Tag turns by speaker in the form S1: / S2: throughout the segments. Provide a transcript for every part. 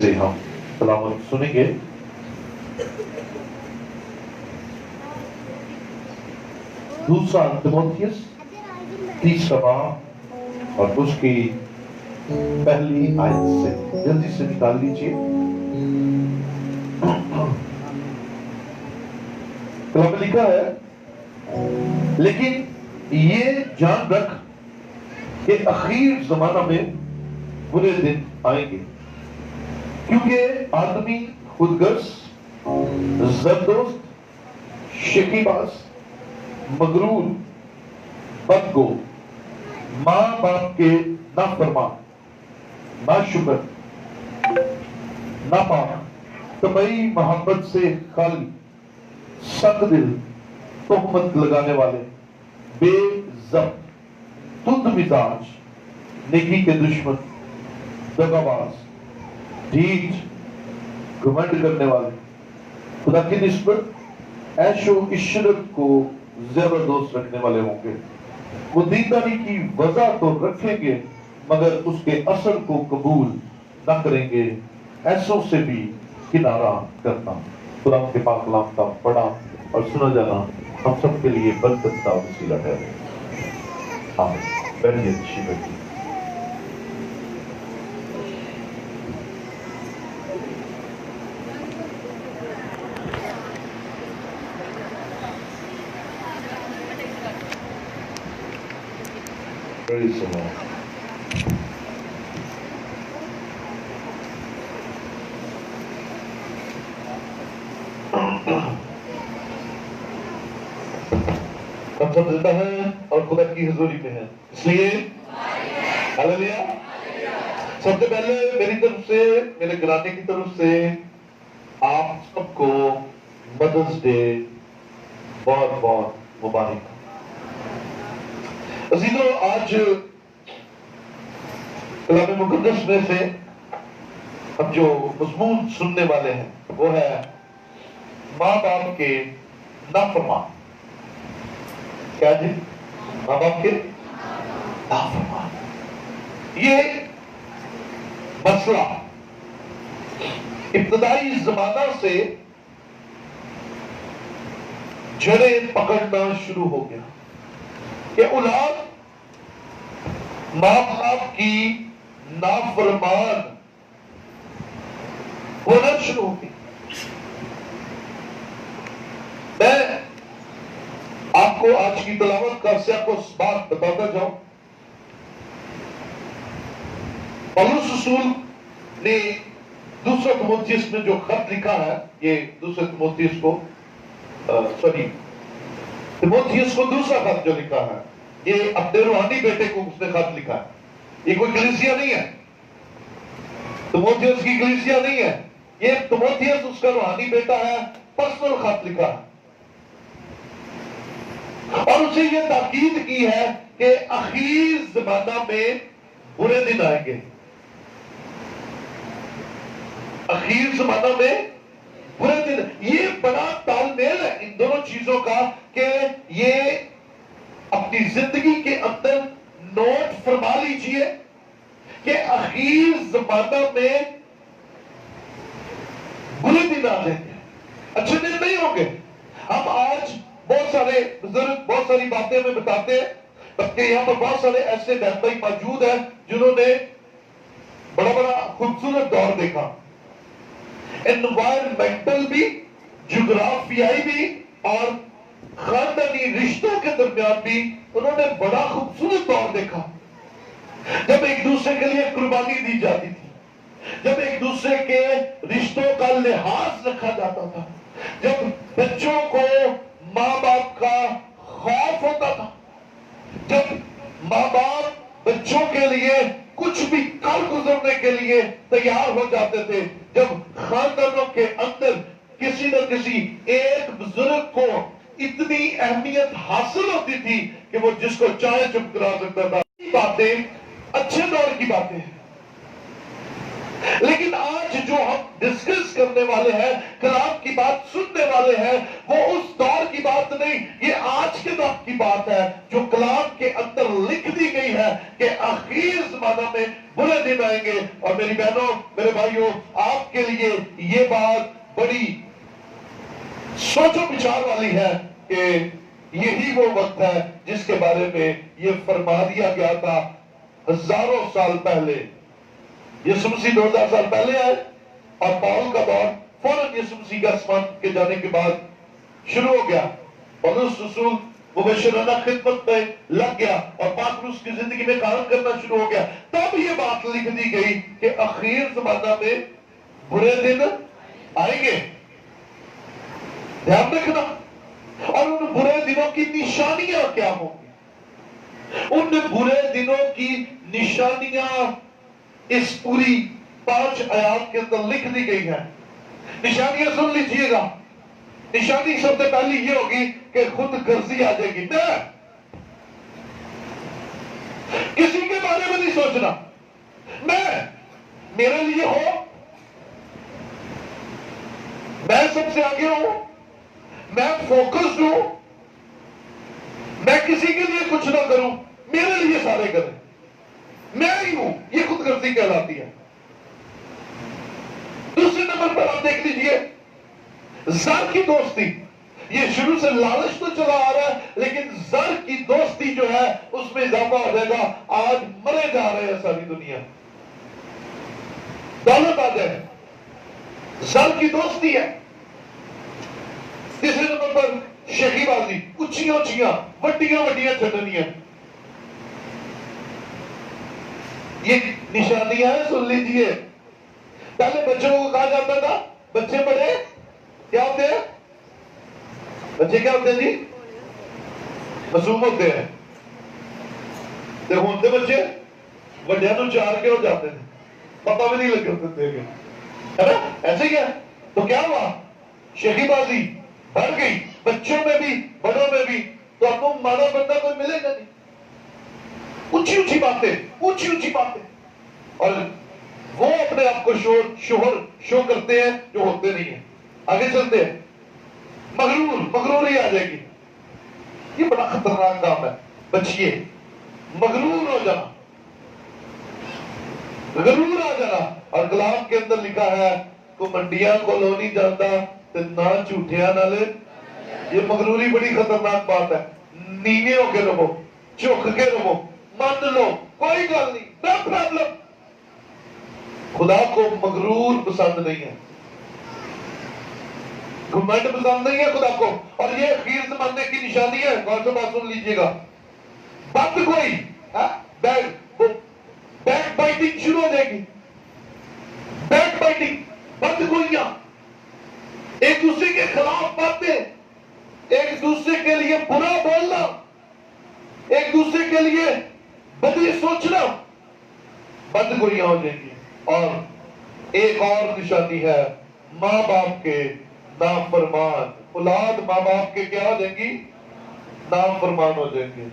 S1: سے ہم کلام سنیں گے. دوسرا تیموتھیوس تیسرا باب اور اس کی پہلی آیت سے جلدی سے نکال لیجیے. کلام میں لکھا ہے لیکن یہ جان رکھ کہ اخیر زمانہ میں برے دن آئیں گے کیونکہ آدمی خودغرض، زردوست، شکیباز، مغرور، بدگو، ماں باپ کے نافرمان، ناشکر، ناپاک، طبعی محبت سے خالی، سخت دل، تہمت لگانے والے، بے ضبط، تند مزاج، نیکی کے دشمن، دغاباز، ڈھیٹ، گھمنڈ کرنے والے، خدا کی نسبت عیش و عشرت کو زیادہ دوست رکھنے والے ہوں گے. وہ دینداری کی وضع تو رکھیں گے مگر اس کے اثر کو قبول نہ کریں گے. ایسوں سے بھی کنارہ کرنا. خدا کے پاک کلام کا پڑھا اور سنا جانا ہم سب کے لیے برکت کا وسیلہ ٹھہرے. آمین. بیٹھیے اچھی بیٹھیے. Praise the Lord. ہم سب زندہ ہیں اور خدا کی حضوری میں ہیں اس لیے ہاللیلویا. سب سے پہلے میری طرف سے، میرے گھرانے کی طرف سے آپ سب کو مدرس ڈے بہت بہت مبارک. عزیزو، آج کلام مقدس میں سے ہم جو مضمون سننے والے ہیں وہ ہے ماں باپ کے نافرمان. کیا جی؟ ماں باپ کے نافرمان. یہ مسئلہ ابتدائی زمانہ سے جڑیں پکڑنا شروع ہو گیا کہ اولاد ماں باپ کی نافرمان ہونا شروع ہو گئی. میں آپ کو آج کی تلاوت کا سیاق و سباق بتاتا جاؤں. پولس رسول نے دوسرا تیموتھیوس میں جو خط لکھا ہے، یہ دوسرے تیموتھیوس کو تیموتھیوس کو دوسرا خط جو لکھا ہے، یہ اپنے روحانی بیٹے کو اس نے خط لکھا ہے. یہ کوئی کلیسیا نہیں ہے، تیموتھیوس کی کلیسیا نہیں ہے. یہ تیموتھیوس اس کا روحانی بیٹا ہے، پرسنل خط لکھا ہے اور اسے یہ تاکید کی ہے کہ اخیر زمانہ میں برے دن آئیں گے. اخیر زمانہ میں برے دن. یہ بڑا تال میل ہے ان دونوں چیزوں کا کہ یہ اپنی زندگی کے اندر نوٹ فرما لیجئے کہ اخیر زمانہ میں برے دن آ جائیں گے، اچھے دن نہیں ہوں گے. ہم آج بہت سارے بزرگ بہت ساری باتیں ہمیں بتاتے ہیں، بلکہ یہاں پر بہت سارے ایسے بہن موجود ہیں جنہوں نے بڑا بڑا خوبصورت دور دیکھا، انوائرمنٹل بھی، جغرافیائی بھی اور خاندانی رشتوں کے درمیان بھی انہوں نے بڑا خوبصورت دور دیکھا. جب ایک دوسرے کے لیے قربانی دی جاتی تھی، جب ایک دوسرے کے رشتوں کا لحاظ رکھا جاتا تھا، جب بچوں کو ماں باپ کا خوف ہوتا تھا، جب ماں باپ بچوں کے لیے کچھ بھی کر گزرنے کے لیے تیار ہو جاتے تھے، جب خاندانوں کے اندر کسی نہ کسی ایک بزرگ کو اتنی اہمیت حاصل ہوتی تھی کہ وہ جس کو چاہے چپ کرا سکتا تھا. باتیں اچھے دور کی باتیں ہیں، لیکن آج جو ہم ڈسکس کرنے والے ہیں, کلام کی بات سننے والے ہیں, وہ اس دور کی بات نہیں, یہ آج کے دور کی بات ہے جو کلام کے اندر لکھ دی گئی ہے کہ آخر زمانہ میں برے دن آئیں گے. اور میری بہنوں, میرے بھائیوں, آپ کے لیے یہ بات بڑی سوچ و بچار والی ہے کہ یہی وہ وقت ہے جس کے بارے میں یہ فرما دیا گیا تھا ہزاروں سال پہلے. یسوع مسیح 2000 سال پہلے آئے اور پاؤل کا دور فوراً یسوع مسیح کے آسمان کے جانے کے بعد شروع ہو گیا. پولس رسول مبشرانہ خدمت میں لگ گیا اور پاک روس کی زندگی میں کام کرنا شروع ہو گیا. تب یہ بات لکھ دی گئی کہ اخیر زمانہ میں برے دن آئیں گے. دھیان رکھنا. اور ان برے دنوں کی نشانیاں کیا ہوں گی؟ ان برے دنوں کی نشانیاں اس پوری 5 آیات کے اندر لکھ دی گئی ہیں. نشانیاں سن لیجئے گا. نشانی سب سے پہلی یہ ہوگی کہ خود غرضی آ جائے گی. کسی کے بارے میں نہیں سوچنا میں میرے لیے ہو, میں سب سے آگے ہوں, میں فوکسڈ ہوں, میں کسی کے لیے کچھ نہ کروں, میرے لیے سارے کریں, میں ہی ہوں. یہ خود غرضی کہلاتی ہے. دوسرے نمبر پر آپ دیکھ لیجئے زر کی دوستی. یہ شروع سے لالچ تو چلا آ رہا ہے, لیکن زر کی دوستی جو ہے اس میں اضافہ ہو جائے گا. آج مرے جا رہے ہیں ساری دنیا, دولت آ جائے, زر کی دوستی ہے. تیسرے نمبر پر شیخی بازی, اچھیاں اچھیاں وڈیاں وڈیاں چھٹنیاں. یہ نشانیاں ہیں, سن لیجئے. پہلے بچوں کو کہا جاتا تھا بچے بڑے کیا ہوتے ہیں, بچے کیا ہوتے ہیں جی, معصوم ہوتے ہیں. تے ہوتے بچے وڈیاں تو چار کے ہو جاتے تھے, پتہ بھی نہیں لگے ہوتے تھے, ہے نا, ایسے کیا. تو کیا ہوا, شیخی بازی بڑھ گئی, بچوں میں بھی بڑوں میں بھی. تو آپ کو ماڑا بندہ کوئی ملے گا نہیں. اونچی اونچی باتیں, اونچی اونچی باتیں, اور وہ اپنے آپ کو شوہر شو کرتے ہیں جو ہوتے نہیں ہیں. آگے چلتے ہیں, مغروری آ جائے گی. یہ بڑا خطرناک کام ہے, بچیے. مغرور ہو جانا, غرور آ جانا. اور کلام کے اندر لکھا ہے کو منڈیاں کو لو نہیں جانتا تو نہ جھوٹیاں نہ لے. یہ مغروری بڑی خطرناک بات ہے. نیوے ہو کے رہو, جھک کے رہو, مان لو کوئی گل نہیں, نو پرابلم. خدا کو مغرور پسند نہیں ہے, گھمنڈ پسند نہیں ہے خدا کو. اور یہ اخیر زمانے کی نشانی ہے. کون سا بات سن لیجئے گا, بد کوئی بیک بائٹنگ شروع ہو جائے گی. بیک بائٹنگ, بد گوئیاں, ایک دوسرے کے خلاف باتیں, ایک دوسرے کے لیے برا بولنا, ایک دوسرے کے لیے بدی سوچنا, بد گوئیاں ہو جائیں گی. اور ایک اور نشانی ہے ماں باپ کے نافرمان. اولاد ماں باپ کے کیا ہو جائیں گی, نافرمان ہو جائیں گے.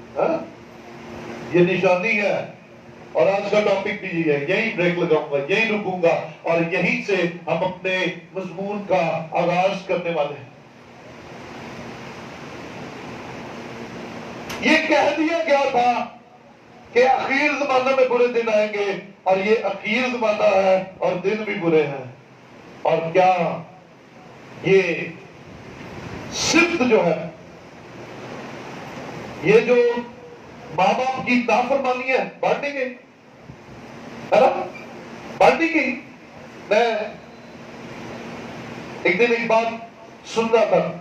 S1: یہ نشانی ہے. اور آج کا ٹاپک بھی یہ ہے, یہی بریک لگاؤں گا, یہی رکوں گا, اور یہیں سے ہم اپنے مضمون کا آغاز کرنے والے ہیں. یہ کہہ دیا گیا تھا کہ اخیر زمانہ میں برے دن آئیں گے, اور یہ اخیر زمانہ ہے اور دن بھی برے ہیں. اور کیا یہ صفت جو ہے, یہ جو ماں باپ کی نافرمانی ہے, بڑھنے گئی, ہے نا, بڑھنے گئی. میں ایک دن ایک بات سن رہا تھا,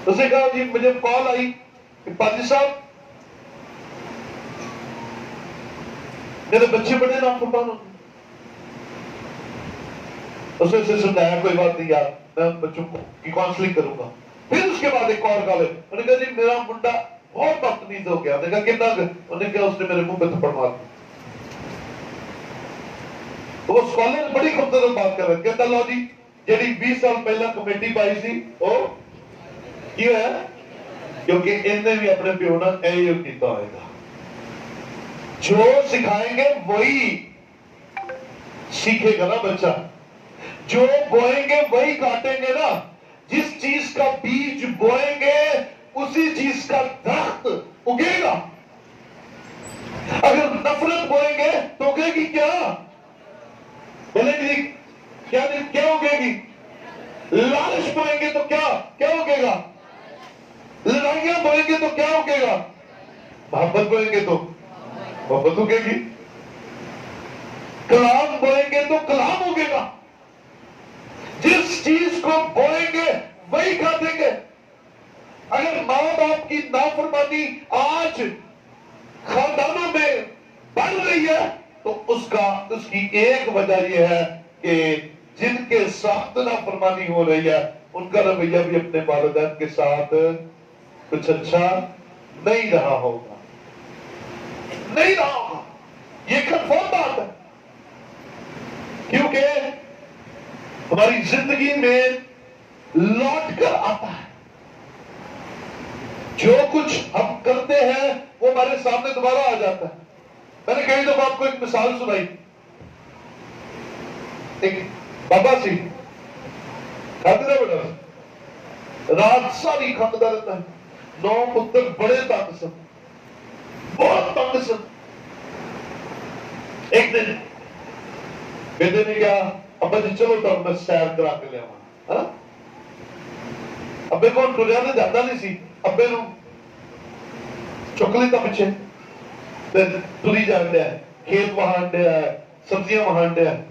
S1: اسے کہا جی مجھے کال آئی کہ پادری صاحب میرے بچے بڑے نافرمان ہوتے. اس نے سمجھایا کوئی بات نہیں یار, میں بچوں کی کاؤنسلنگ کروں گا. پھر اس کے بعد ایک اور کال ہے, انہوں نے کہا جی میرا منڈا بہت بدتمیز ہو گیا. انہوں نے کہا کتنا, انہوں نے کہا اس نے میرے منہ پہ تھپڑ مار دیا. وہ اسکالر بڑی خوبصورت بات کر رہے ہیں, کہتا لو جی جیڑی 20 سال پہلا کمیٹی پائی سی وہ کیوں ہے, کیونکہ ان نے بھی اپنے پیو نال ایو کیتا ہوئے گا. جو سکھائیں گے وہی سیکھے گا نا بچہ. جو بوئیں گے وہی کاٹیں گے نا. جس چیز کا بیج بوئیں گے اسی چیز کا درخت اگے گا. اگر نفرت بوئیں گے تو اگے گی کیا؟ بولے گی کیا اگے گی؟ لالچ بوئیں گے تو کیا اگے گا؟ لڑائیاں بوئیں گے تو کیا اگے گا؟ محبت بوئیں گے تو محبت اگے گی. کلام بوئیں گے تو کلام اگے گا. جس چیز کو بوئیں گے وہی کاٹیں گے. اگر ماں باپ کی نافرمانی آج خاندانوں میں بڑھ رہی ہے تو اس کی ایک وجہ یہ ہے کہ جن کے ساتھ نافرمانی ہو رہی ہے ان کا رویہ بھی اپنے والدین کے ساتھ کچھ اچھا نہیں رہا ہوگا. یہ کنفرم بات ہے. کیونکہ ہماری زندگی میں لوٹ کر آتا ہے. جو کچھ ہم کرتے ہیں وہ ہمارے سامنے دوبارہ آ جاتا ہے. میں نے کئی دفعہ آپ کو ایک مثال سنائی. ایک بابا سی کھاتے تھا بیٹا، رات ساری کھاتا رہتا ہے. 9 پتر بڑے تنگ سن، بہت تنگ سن. ایک دن بیٹے نے کہا ابا جی چلو تو میں سیر کرا کے لے آؤں. ابے کو ٹریا نے جانا نہیں سی. ابے نو چک لیتا پیچھے تری جان دیا، کھیت وہاں دیا ہے، سبزیاں وہاں دیا ہے.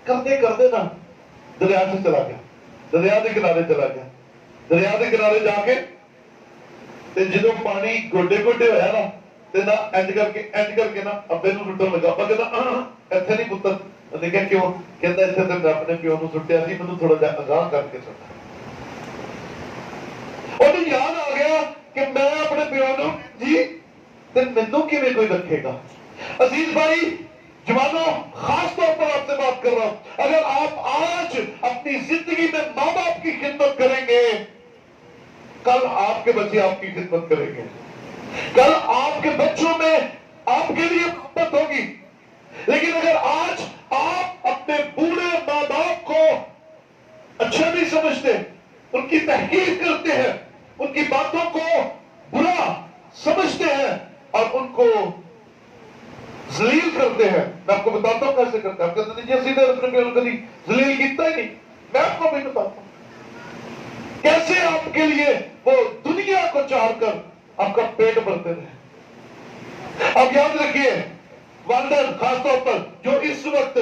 S1: کرتے کرتے نا دریا سے چلا گیا. دریا کے کنارے چلا گیا. دریا کے کنارے جا کے جدو پانی گوڈے گوڈے ہوا نا تے نا انج کر کے نا ابے نو لٹن لگا. ابا کہنا ایتھے نہیں پتر. انہیں کہا کیوں؟ کہتا ایتھے تے میں اپنے پیو نو سٹیا سی، مینوں تھوڑا جہا اگاہ کر کے سٹا. انہیں یاد آ گیا کہ میں اپنے پیو نو جی تے مینوں کیویں کوئی رکھے گا. عزیز بھائی جوانوں، خاص طور پر آپ سے بات کر رہا ہوں، اگر آپ آج اپنی زندگی میں ماں باپ کی خدمت کریں گے کل آپ کے بچے آپ کی خدمت کریں گے. کل آپ کے بچوں میں آپ کے لیے محبت ہوگی. لیکن اگر آج آپ اپنے بوڑھے ماں باپ کو اچھا نہیں سمجھتے، ان کی تحقیر کرتے ہیں، ان کی باتوں کو برا سمجھتے ہیں اور ان کو ذلیل کرتے ہیں. میں آپ کو بتاتا ہوں کیسے کرتے ہیں. آپ کہتے ہیں سیدھے اپنے پیو کو کبھی ذلیل کیتا ہی نہیں. میں آپ کو بھی بتاتا ہوں کیسے آپ کے لیے وہ دنیا کو چاہ کر آپ کا پیٹ بھرتے رہے. اب یاد رکھیے والدین خاص طور پر جو اس وقت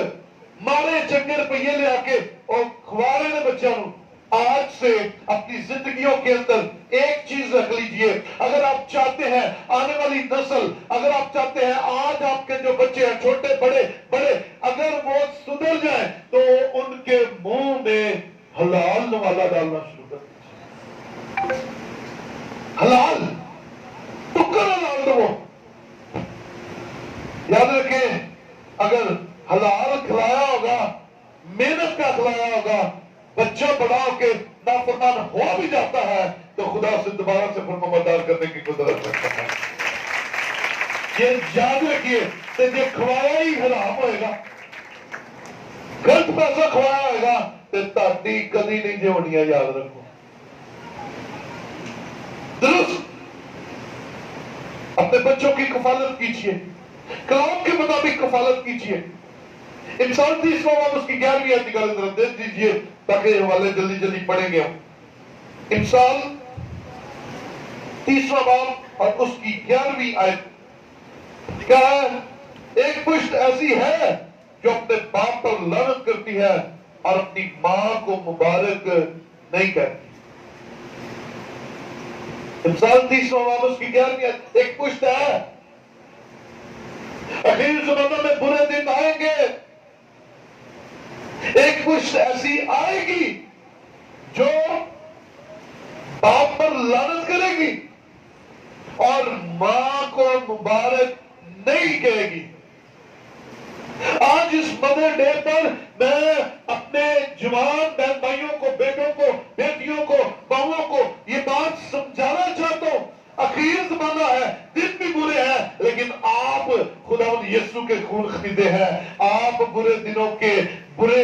S1: مارے چنگے روپیے لے آ کے اور کھوا رہے ہیں بچوں کو، آج سے اپنی زندگیوں کے اندر ایک چیز رکھ لیجئے. اگر آپ چاہتے ہیں آنے والی نسل، اگر آپ چاہتے ہیں آج آپ کے جو بچے ہیں چھوٹے بڑے اگر وہ سدھر جائیں تو ان کے منہ میں حلال نوالا ڈالنا شروع کر دیجیے. حلال ٹکر حلال دو. یاد رکھیں اگر حلال کھلایا ہوگا، محنت کا کھلایا ہوگا، بچہ بڑا ہو کے نافرمان ہو بھی جاتا ہے تو خدا سے دوبارہ سے فرمانبردار کرنے کی قدرت رکھتا ہے. یہ یاد رکھیے کہ یہ کھوایا ہی حرام ہوئے گا. غلط پیسہ کھوایا ہوئے گا تو تاڑی کدی نہیں جوڑیاں. یاد رکھو درست اپنے بچوں کی کفالت کیجیے، کلام کے مطابق کفالت کیجیے. انسان 30واں باب اس کی 11ویں آیت نکال کر دے دیجیے تاکہ یہ حوالے جلدی جلدی پڑھیں گے ہم. انسان 30واں باب اور اس کی 11ویں آیت کیا ہے؟ ایک پشت ایسی ہے جو اپنے باپ پر لعنت کرتی ہے اور اپنی ماں کو مبارک نہیں کہتی. انسان 30واں باب اس کی 11ویں آیت. ایک پشت ہے، اخیر زمانوں میں برے دن آئیں گے. ایک پشت ایسی آئے گی جو باپ پر لعنت کرے گی اور ماں کو مبارک نہیں کہے گی. آج اس مدر ڈے پر میں اپنے جوان بہن بھائیوں کو، بیٹوں کو، بیٹیوں کو، بہووں کو یہ بات سمجھانا چاہتا ہوں. اخیر زمانہ ہے، دن بھی برے ہیں لیکن آپ خداوند یسوع کے خون خریدے ہیں. آپ برے دنوں کے برے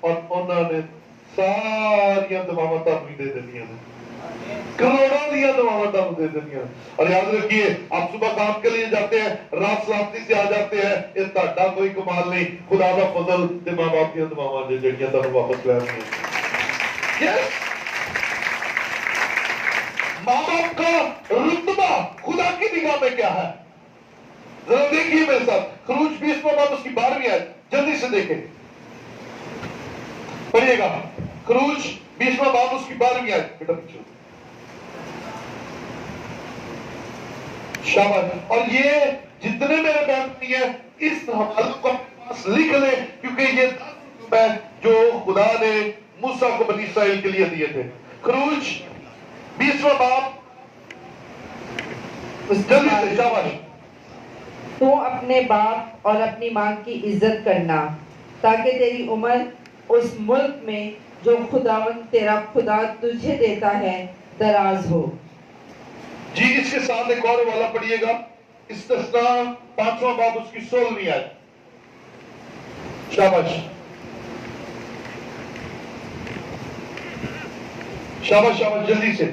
S1: اور انہوں نے ساری دعاواں تمہیں دے دینی ہے، کروڑوں دیا دعاواں تمہیں دے دینی ہے۔ اور یاد رکھیے آپ صبح کام کے لیے جاتے ہیں، رات سلامتی سے آ جاتے ہیں، یہ تہاڈا کوئی کمال نہیں، خدا دا فضل تے ماں باپ دی دعاواں جڑیاں تمہیں واپس لے آنی ہیں۔ ماں باپ کا رتبہ خدا کی نگاہ میں کیا ہے؟ ذرا دیکھیے میرے ساتھ خروج 20واں باب اس کی 12ویں آیت، جلدی سے دیکھیں، پڑھیے گا خروج 20واں باب اس کی 12ویں آیت، بیٹا پیچھے شاباش۔ اور یہ جتنے میرے بہن ہیں اس حوالے کو اپنے پاس لکھ لیں، کیونکہ یہ 10 حکم ہے جو خدا نے موسیٰ کو بنی اسرائیل کے لیے دیے تھے۔ خروج 20واں باب، جلدی سے شاباش۔
S2: تو اپنے باپ اور اپنی ماں کی عزت کرنا تاکہ تیری عمر اس ملک میں جو خداوند تیرا خدا تجھے دیتا ہے دراز ہو۔
S1: جی اس کے ساتھ ایک اور والا پڑھیے گا، استثناء 5واں باب اس کی 16ویں آیت، شاباش شاباش شاباش جلدی سے۔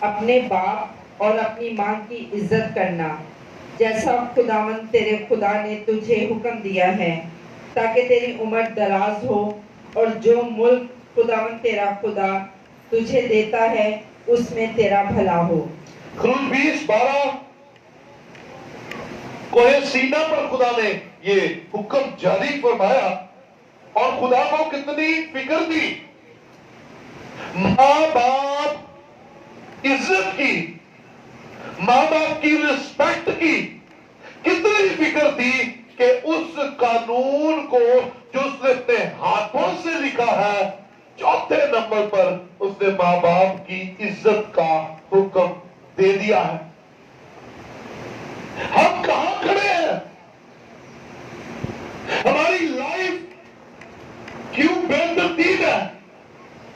S2: اپنے باپ اور اپنی ماں کی عزت کرنا جیسا خداوند تیرے خدا نے تجھے حکم دیا ہے تاکہ تیری عمر دراز ہو، اور جو ملک خداوند تیرا خدا تجھے دیتا ہے اس میں تیرا بھلا ہو۔
S1: خروج 20:12 کوہ سینا پر خدا نے یہ حکم جاری فرمایا، اور خدا کو کتنی فکر تھی، ماں باپ عزت کی، ماں باپ کی رسپیکٹ کی کتنی فکر تھی کہ اس قانون کو جو اس نے اپنے ہاتھوں سے لکھا ہے، 4تھے نمبر پر اس نے ماں باپ کی عزت کا حکم دے دیا ہے۔ ہم کہاں کھڑے ہیں؟ ہماری لائف کیوں بے ترتیب ہے؟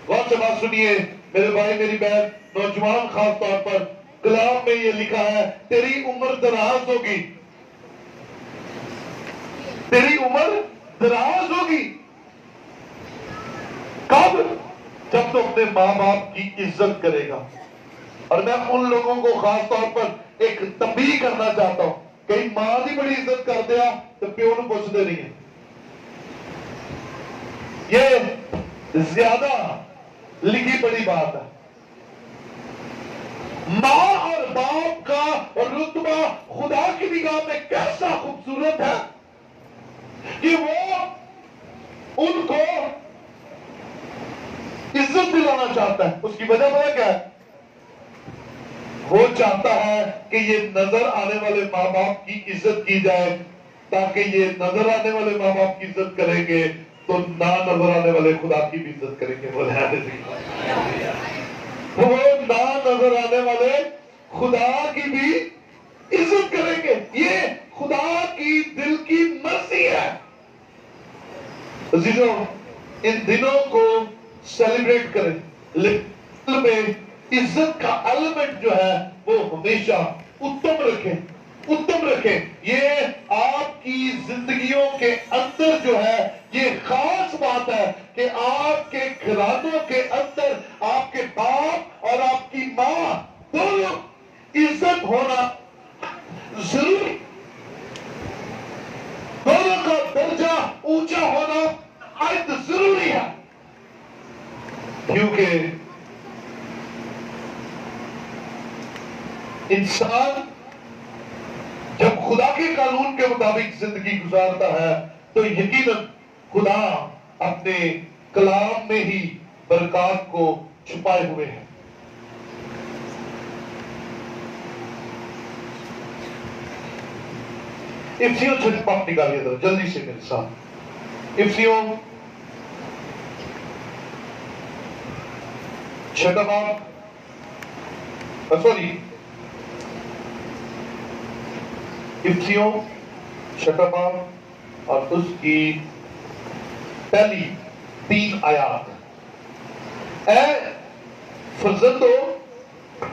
S1: غور سے بات سنیے میرے بھائی میری بہن، نوجوان خاص طور پر، کلام میں یہ لکھا ہے تیری عمر دراز ہوگی، تیری عمر دراز ہوگی۔ کب؟ جب تو اپنے ماں باپ کی عزت کرے گا۔ اور میں ان لوگوں کو خاص طور پر ایک تنبیہ کرنا چاہتا ہوں، کہیں ماں دی بڑی عزت کر دیا تو پیو نو پوچھتے نہیں ہیں، یہ زیادہ لکھی بڑی بات ہے۔ ماں اور باپ کا رتبہ خدا کی نگاہ میں کیسا خوبصورت ہے کہ وہ ان کو عزت دلانا چاہتا ہے۔ اس کی وجہ کیا ہے؟ وہ چاہتا ہے کہ یہ نظر آنے والے ماں باپ کی عزت کی جائے، تاکہ یہ نظر آنے والے ماں باپ کی عزت کریں گے تو نہ نظر آنے والے خدا کی بھی عزت کریں گے۔ وہ نہ نظر آنے والے خدا کی بھی عزت کریں گے۔ یہ خدا کی دل کی مرضی ہے۔ عزیزوں ان دنوں کو سیلیبریٹ کریں، لیکن میں عزت کا ایلیمنٹ جو ہے وہ ہمیشہ اتم رکھیں۔ یہ آپ کی زندگیوں کے اندر جو ہے یہ خاص بات ہے کہ آپ کے گھرانوں کے اندر آپ کے باپ اور آپ کی ماں دونوں عزت ہونا ضروری، دونوں کا درجہ اونچا ہونا عید ضروری ہے، کیونکہ انسان جب خدا کے قانون کے مطابق زندگی گزارتا ہے تو یقیناً خدا اپنے کلام میں ہی برکات کو چھپائے ہوئے ہیں۔ افسیوں چھٹ پاک نکالیے دو جلدی سے میرے ساتھ، افسیوں 6 باب، سوری افسیوں 6 باب اور اس کی پہلی 3 آیات۔ اے فرزندو،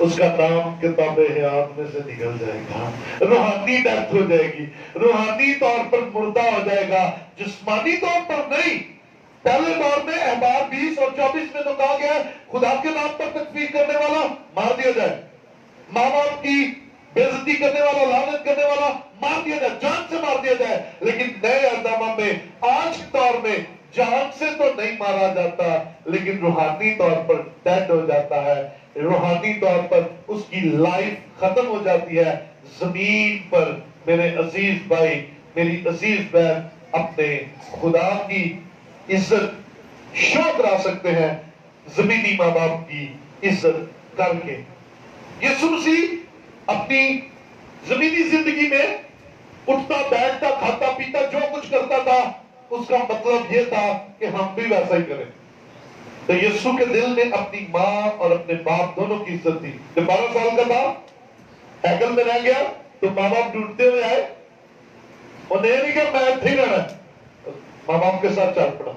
S1: اس کا نام کتاب حیات میں سے نکل جائے گا. روحانی ڈیتھ ہو جائے گی, روحانی طور پر مردہ ہو جائے گا, جسمانی طور پر نہیں. پہلے دور میں احبار 20 اور 24 میں تو کہا گیا خدا کے نام پر تکفیر کرنے والا مار دیا جائے, ماں باپ کی بے عزتی کرنے والا, لعنت کرنے والا مار دیا جائے, جان سے مار دیا جائے. لیکن نئے اہدامہ میں آج کے دور میں جان سے تو نہیں مارا جاتا, لیکن روحانی طور پر ڈیڈ ہو جاتا ہے. روحانی طور پر اس کی لائف ختم ہو جاتی ہے. زمین پر میرے عزیز بھائی, میری عزیز بہن, اپنے خدا کی عزت شو کرا سکتے ہیں زمینی ماں باپ کی عزت کر کے. یسوع مسیح اپنی زمینی زندگی میں اٹھتا بیٹھتا کھاتا پیتا جو کچھ کرتا تھا, اس کا مطلب یہ تھا کہ ہم بھی ویسا ہی کریں. تو یسوع کے دل میں اپنی ماں اور اپنے باپ دونوں کی عزت تھی. جب 12 سال کا تھا ہیکل میں رہ گیا تو ماں باپ ڈھونڈتے ہوئے آئے, انہیں نہیں کہا میں اتنے ہی رہنا, ماں باپ کے ساتھ چل پڑا.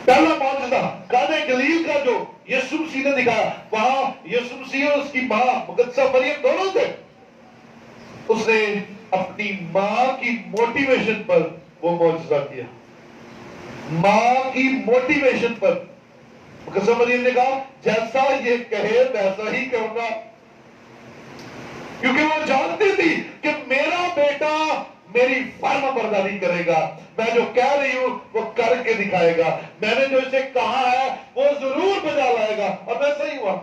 S1: پہلا معجزہ قانے گلیل کا جو یسوع مسیح نے دکھایا, وہاں یسوع مسیح اور اس کی ماں مقدسہ مریم دونوں تھے. اس نے اپنی ماں کی موٹیویشن پر وہ معجزہ کیا. ماں کی موٹیویشن پر مقدسہ مریم نے کہا جیسا یہ کہے ویسا ہی کرنا, کیونکہ وہ جانتی تھی کہ میرا بیٹا میری فرما برداری کرے گا, میں جو کہہ رہی ہوں وہ کر کے دکھائے گا, میں نے جو اسے کہا ہے وہ ضرور بجا لائے گا. اور ویسا ہی ہوا.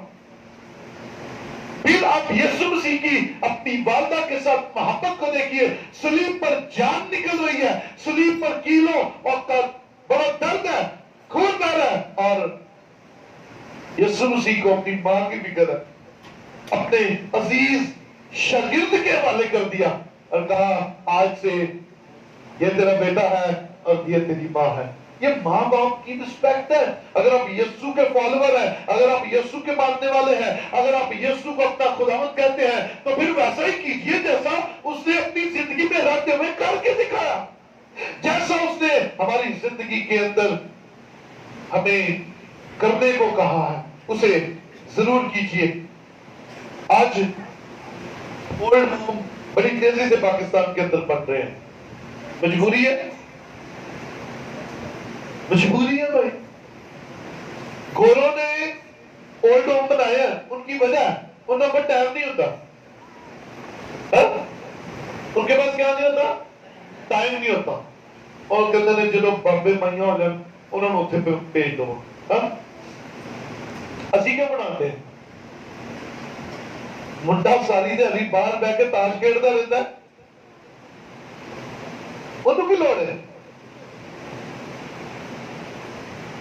S1: پھر اب یسوع مسیح کی اپنی والدہ کے ساتھ محبت کو دیکھیے. صلیب پر جان نکل رہی ہے, صلیب پر کیلوں اور بڑا درد ہے, خون بہ رہا ہے, اور یسوع مسیح کو اپنی ماں کی فکر ہے. اپنے عزیز شاگرد کے حوالے کر دیا اور کہا آج سے یہ تیرا بیٹا ہے اور یہ تیری ماں ہے. یہ ماں باپ کی رسپیکٹ ہے. اگر آپ یسوع کے فالوور ہیں, اگر آپ یسوع کے ماننے والے ہیں, اگر آپ یسوع کو اپنا خداوند کہتے ہیں, تو پھر ویسا ہی کیجیے جیسا اس نے اپنی زندگی میں رہتے ہوئے کر کے دکھایا, جیسا اس نے ہماری زندگی کے اندر ہمیں کرنے کو کہا ہے اسے ضرور کیجیے. آج اولڈ ہوم بڑی تیزی سے پاکستان کے اندر بن رہے ہیں. مجبوری ہے, مجبوری ہے بھائی. گوروں نے اولڈ ہوم بنایا ہے, ان کی وجہ انہوں کو ٹائم نہیں ہوتا. ان کے پاس کیا نہیں ہوتا, ٹائم نہیں ہوتا. اور کہتے ہیں جنہوں بامبے مائیاں ہو جائیں انہوں نے اتنے پہ بھیج دو. اسی کیا بناتے ہیں, منڈا ساری دہلی باہر بہ کے تاش کھیلتا رہتا ہے, انہوں کی لوڑ ہے.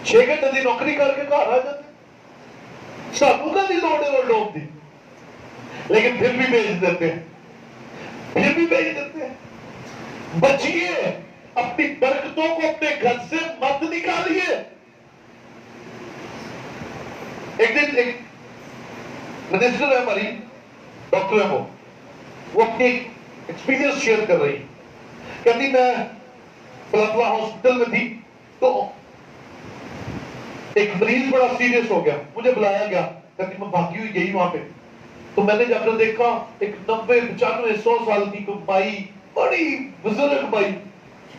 S1: 6 گھنٹے دی نوکری کر کے گھر آ جاتے, سانوں کا نہیں لوڑ ہے وہ لوگ دی, لیکن پھر بھی بھیج دیتے ہیں, پھر بھی بھیج دیتے ہیں. بچیے, اپنی برکتوں کو اپنے گھر سے مت نکالیے. ایک دن ایک منسٹر ہے ہماری, ڈاکٹر ہے وہ اپنی ایکسپیرینس شیئر کر رہی. کہتی میں فلاں ہاسپٹل میں تھی تو ایک مریض بڑا سیریس ہو گیا, مجھے بلایا گیا. کہتی میں بھاگی ہوئی گئی وہاں پہ, تو میں نے جا کر دیکھا ایک 90 95 100 سال کی کوئی مائی, بڑی بزرگ مائی.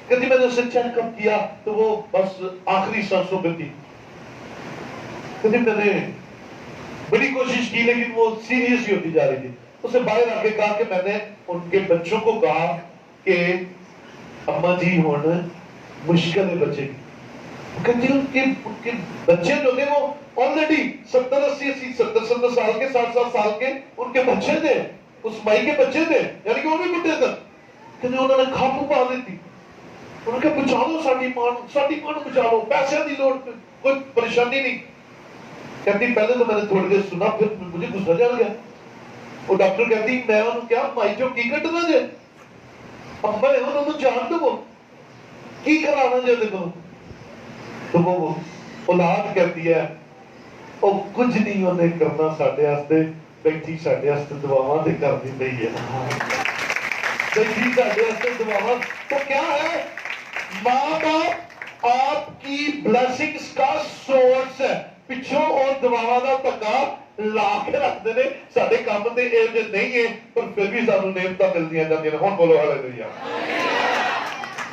S1: کہتی میں نے اسے چیک اپ کیا تو وہ بس آخری سانسوں پہ تھی. کہتی میں نے بڑی کوشش کی لیکن وہ سیریس ہی ہوتی جا رہی تھی. اسے باہر آ کے کہا کہ میں نے ان کے بچوں کو کہا کہ اما جی ہونا مشکل ہے بچے کی. کہتی ان کے بچے جو تھے وہ آلریڈی 70 80 70 سال کے 60 سال کے ان کے بچے تھے, اس مائی کے بچے تھے, یعنی کہ وہ بھی بڑھے تھے. کہتے انہوں نے کھاپو پا لی تھی. انہوں نے کہا بچا لو ساڑی ماں بچا لو, پیسے دی لوڑ, کوئی پریشانی نہیں. کہتی پہلے تو میں نے تھوڑی دیر سنا, پھر مجھے غصہ چڑھ گیا. وہ ڈاکٹر کہتی میں انہوں کیا مائی جو کی کٹنا جائے, اما انہوں جان دو کی کرانا جائے دیکھو. تو وہ اولاد کہتی ہے وہ کچھ نہیں انہیں کرنا ساڈے واسطے, بیٹھی ساڈے واسطے دعاواں تے کر دی پئی ہے, بیٹھی ساڈے واسطے دعاواں. تو کیا ہے, ماں باپ آپ کی بلیسنگز کا سورس ہے. پچھوں اور دعاواں دا پکا ਲਾ ਕੇ ਰੱਖਦੇ ਨੇ ਸਾਡੇ ਕੰਮ ਤੇ ਇਹ ਜੇ ਨਹੀਂ ਹੈ ਪਰ ਫਿਰ ਵੀ ਸਾਨੂੰ ਨੇਮਤਾਂ ਮਿਲਦੀਆਂ ਜਾਂਦੀਆਂ ਨੇ ਹੁਣ ਬੋਲੋ ਹਾਲੇਲੂਇਆ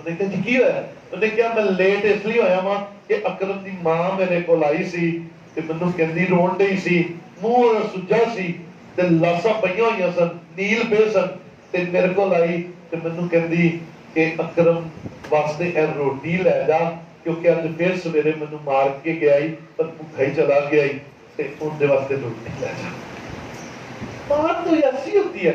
S1: ਉਹਨੇ ਕਿਹਾ ਜੀ ਕੀ ਹੋਇਆ ਉਹਨੇ ਕਿਹਾ ਮੈਂ ਲੇਟ ਇਸ ਲਈ ਹੋਇਆ ਵਾਂ ਕਿ ਅਕਰਮ ਦੀ ਮਾਂ ਮੇਰੇ ਕੋਲ ਆਈ ਸੀ ਤੇ ਮੈਨੂੰ ਕਹਿੰਦੀ ਰੋਣ ਡਈ ਸੀ ਮੂੰਹ ਸੁੱਜਾ ਸੀ ਤੇ ਲਾਸਾਂ ਪਈਆਂ ਹੋਈਆਂ ਸਨ ਨੀਲ ਪਏ ਸਨ ਤੇ ਮੇਰੇ ਕੋਲ ਆਈ ਤੇ ਮੈਨੂੰ ਕਹਿੰਦੀ ਕਿ ਅਕਰਮ ਵਾਸਤੇ ਇਹ ਰੋਟੀ ਲੈ ਜਾ ਕਿਉਂਕਿ ਅੱਜ ਫੇਰ ਸਵੇਰੇ ਮੈਨੂੰ ਮਾਰ ਕੇ ਗਿਆ ਹੀ ਪਰ ਭੁੱਖਾ ਹੀ ਚਲਾ ਗਿਆ ਹੀ ਤੇ ਉਹਦੇ ਵਾਸਤੇ ਰੋਟੀ ਲੈ ਜਾ ਮਾਂ ਤਾਂ ਐਸੀ ਹੁੰਦੀ ਹੈ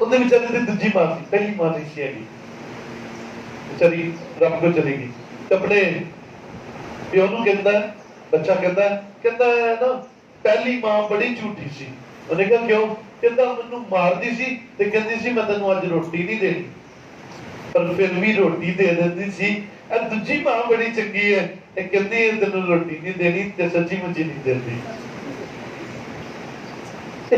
S1: ਉਹਦੇ ਵਿਚਾਰੇ ਦੀ ਦੂਜੀ ਮਾਂ ਸੀ ਪਹਿਲੀ ਮਾਂ ਨਹੀਂ ਸੀ ਹੈਗੀ ਵਿਚਾਰੀ ਰੱਬ ਕੋਲ ਚਲੀ ਗਈ ਤੇ ਆਪਣੇ ਪਿਓ ਨੂੰ ਕਹਿੰਦਾ ਬੱਚਾ ਕਹਿੰਦਾ ਨਾ ਪਹਿਲੀ ਮਾਂ ਬੜੀ ਝੂਠੀ ਸੀ ਉਹਨੇ ਕਿਹਾ ਕਿਉਂ ਕਹਿੰਦਾ ਮੈਨੂੰ ਮਾਰਦੀ ਸੀ ਤੇ ਕਹਿੰਦੀ ਸੀ ਮੈਂ ਤੈਨੂੰ ਅੱਜ ਰੋਟੀ ਨਹੀਂ ਦੇਣੀ ਪਰ ਫਿਰ ਵੀ ਰੋਟੀ ਦੇ ਦਿੰਦੀ ਸੀ ਇਹ ਦੂਜੀ ਮਾਂ ਬੜੀ ਚੰਗੀ ਹੈ ਇਹ ਕਹਿੰਦੀ ਤੈਨੂੰ ਰੋਟੀ ਨਹੀਂ ਦੇਣੀ ਤੇ ਸੱਚੀ ਮੁੱਚੀ ਨਹੀਂ ਦਿੰਦੀ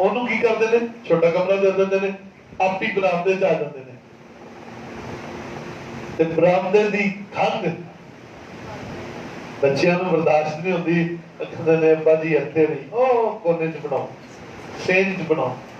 S1: ਉਹਨੂੰ ਕੀ ਕਰਦੇ ਨੇ ਛੋਟਾ ਕਮਰਾ ਦੇ ਦਿੰਦੇ ਨੇ ਆਪ ਹੀ ਬਰਾਮਦੇ ਚ ਆ ਜਾਂਦੇ ਨੇ ਤੇ ਬਰਾਮਦੇ ਦੀ ਖੰਗ ਬੱਚਿਆਂ ਨੂੰ ਬਰਦਾਸ਼ਤ ਨਹੀਂ ਹੁੰਦੀ ਕਹਿੰਦੇ ਨੇ ਅੱਬਾ ਜੀ ਇੱਥੇ ਨਹੀਂ ਉਹ ਕੋਨੇ ਚ ਬਣਾਓ ਸੇਜ ਚ ਬਣਾਓ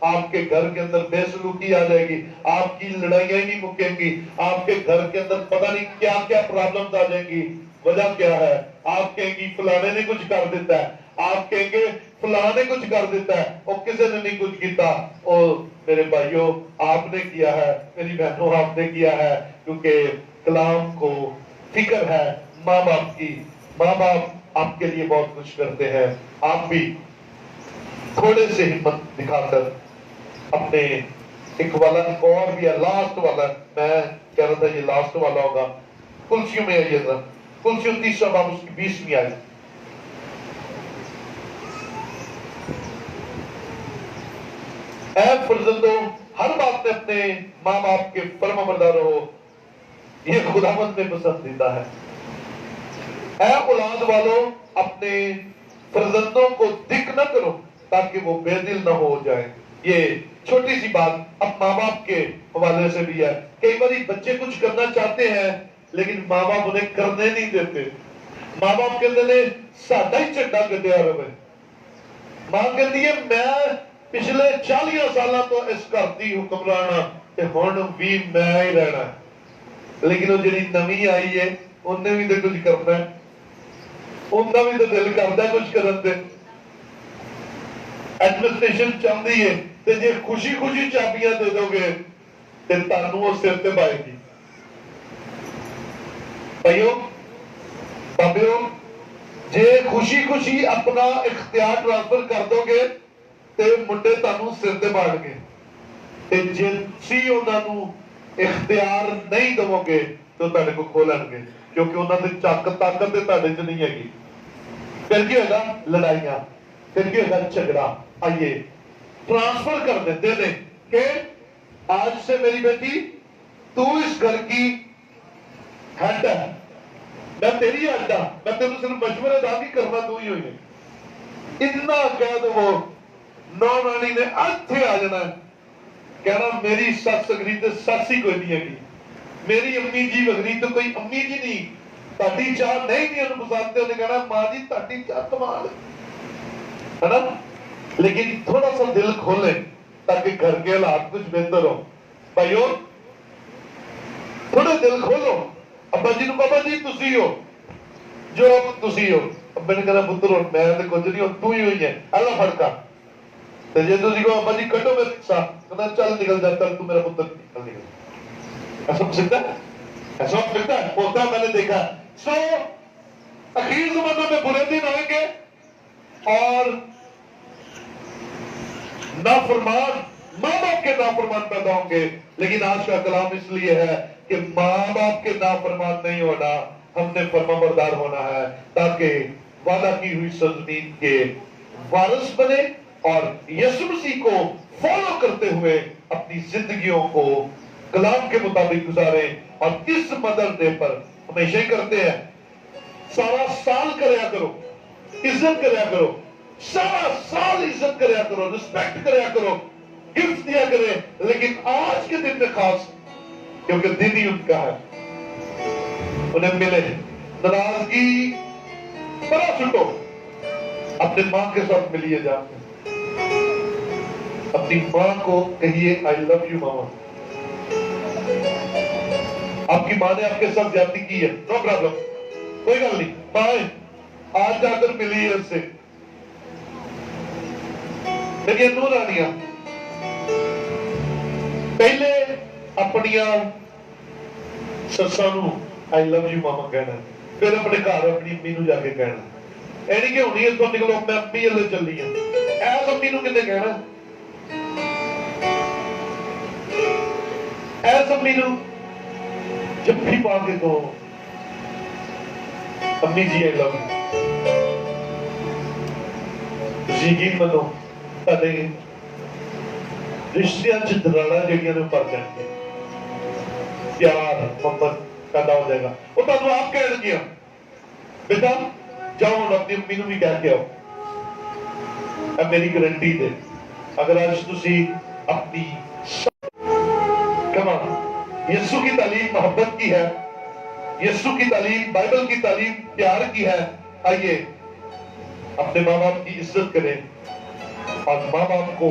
S1: آپ کے گھر کے اندر بے سلوکی آ جائے گی, آپ کی لڑائیاں ہی نہیں مکیں گی, آپ کے گھر کے اندر پتہ نہیں کیا کیا پرابلمز آ جائیں گی. وجہ کیا ہے؟ آپ کہیں گی فلانے نے کچھ کر دیتا ہے, آپ کہیں گے فلاں نے کچھ کر دیتا ہے, اور کسی نے نہیں کچھ کیتا. اور میرے بھائیوں آپ نے کیا ہے, میری بہنوں آپ نے کیا ہے, کیونکہ کلام کو فکر ہے ماں باپ کی. ماں باپ آپ کے لیے بہت کچھ کرتے ہیں. آپ بھی تھوڑے سے ہمت دکھا کر اپنے ایک والا اور بھی ہے, لاسٹ والا, میں کہہ رہا تھا یہ لاسٹ والا ہوگا. کلسیوں میں آئیے ذرا, کلسیوں 30 باب اس کی 20ویں آئے. اے فرزندوں ہر بات میں اپنے ماں باپ کے فرما بردار رہو, یہ خداوند میں پسندیدہ ہے. اے اولاد والوں اپنے فرزندوں کو دکھ نہ کرو تاکہ وہ بے دل نہ ہو جائیں. یہ چھوٹی سی بات اب ماں باپ کے حوالے سے بھی ہے. کئی بار بچے کچھ کرنا چاہتے ہیں لیکن ماں باپ انہیں کرنے نہیں دیتے. ماں باپ کہتے ہیں ساڈا ہی چڈا کٹیا رہے. ماں کہتی ہے میں پچھلے 40 سالوں تو اس گھر دی حکمران ہاں تے ہن بھی میں ہی رہنا ہے. لیکن وہ جڑی نویں آئی ہے انہیں بھی تو کچھ کرنا ہے, ان کا بھی تو دل کرتا ہے کچھ کرن دے. ایڈمنسٹریشن چاہتی ہے تے جے خوشی خوشی چابیاں دے دو گے تے تانوں وہ سر تے پائے گی. بھائیو بابیو جے خوشی خوشی اپنا اختیار ٹرانسفر کر دو گے تے منڈے تانوں سر تے پاڑ گے, تے جے سی انہاں نوں اختیار نہیں دو گے تو تہاڈے کو کھولن گے, کیونکہ انہاں دی طاقت تے تہاڈے چ نہیں ہے. پھر کی ہوگا؟ لڑائیاں, پھر کی ہوگا جھگڑا. آئیے ٹرانسفر کر دیتے ہیں کہ آج سے میری بیٹی تو اس گھر کی ہیڈ ہے, میں تیری ہیڈ ہوں, میں تیرے صرف مشورے دا نہیں کرنا, تو ہی ہوئی ہے. اتنا کہہ دو وہ نورانی نے اتھے آ جانا ہے, کہنا میری سس اگری تو سس ہی کوئی نہیں ہے, میری امی جی وگری تو کوئی امی جی نہیں, تاڑی چاہ نہیں انہوں پسندتے, انہیں کہنا ماں جی تاڑی چاہ کمال ہے نا. لیکن تھوڑا سا دل کھولیں تاکہ گھر کے حالات کچھ بہتر ہو. بھائیو تھوڑے دل کھولو. ابا جی نو بابا جی تسی ہو جو تسی ہو, ابا نے کہنا پتر ہوں میں تو کچھ نہیں ہوں, تو ہی ہوئی ہے, اللہ فرقہ. تو جے تسی کو ابا جی کٹو میرے ساتھ, کہنا چل نکل جا, چل تو میرا پتر نکل نکل. ایسا ہو سکتا ہے؟ ایسا ہو سکتا ہے؟ ہوتا ہے, میں نے دیکھا. سو اخیر زمانوں میں برے دن آئیں گے اور نافرمان ماں باپ کے نافرمان پیدا ہوں گے. لیکن آج کا کلام اس لیے ہے کہ ماں باپ کے نافرمان نہیں ہونا, ہم نے فرما بردار ہونا ہے تاکہ وعدہ کی ہوئی سرزمین کے وارث بنے اور یسوع مسیح کو فالو کرتے ہوئے اپنی زندگیوں کو کلام کے مطابق گزاریں. اور اس مدر ڈے پر ہمیشہ ہی کرتے ہیں, سارا سال کریا کرو, عزت کریا کرو, سارا سال عزت کریا کرو, رسپیکٹ کریا کرو, گفٹ دیا کرے. لیکن آج کے دن میں خاص, کیونکہ دن ہی ان کا ہے, انہیں ملے. ناراضگی بڑا چھٹو, اپنے ماں کے ساتھ ملیے جا کے, اپنی ماں کو کہیے آئی لو یو ماما. آپ کی ماں نے آپ کے ساتھ زیادتی کی ہے, نو پرابلم, کوئی گل نہیں, ماں آج جا کر ملی ہے اس سے. لیکن نورانیاں پہلے اپنیاں سساں نو آئی لو یو ماما کہنا, پھر اپنے گھر اپنی امی نو جا کے کہنا. اے نہیں کہ ہونی اس کو نکلو میں امی اللہ چلی ہوں, ایس امی نو کنے کہنا, ایس امی نو جب بھی پا کے تو امی جی آئی لو یو. یقین منو تہاڈے رشتیاں چ دراڑاں جڑیاں نے پڑ جان گے, پیار محبت پیدا ہو جائے گا. وہ تانوں آپ کہہ گیا بیٹا جاؤ ہن اپنی امی نو بھی کہہ کے آؤ, اے میری گارنٹی دے. اگر آج تسی اپنی کما یسوع کی تعلیم محبت کی ہے, یسوع کی تعلیم بائبل کی تعلیم پیار کی ہے, آئیے اپنے ماں باپ کی عزت کریں اور ماں باپ کو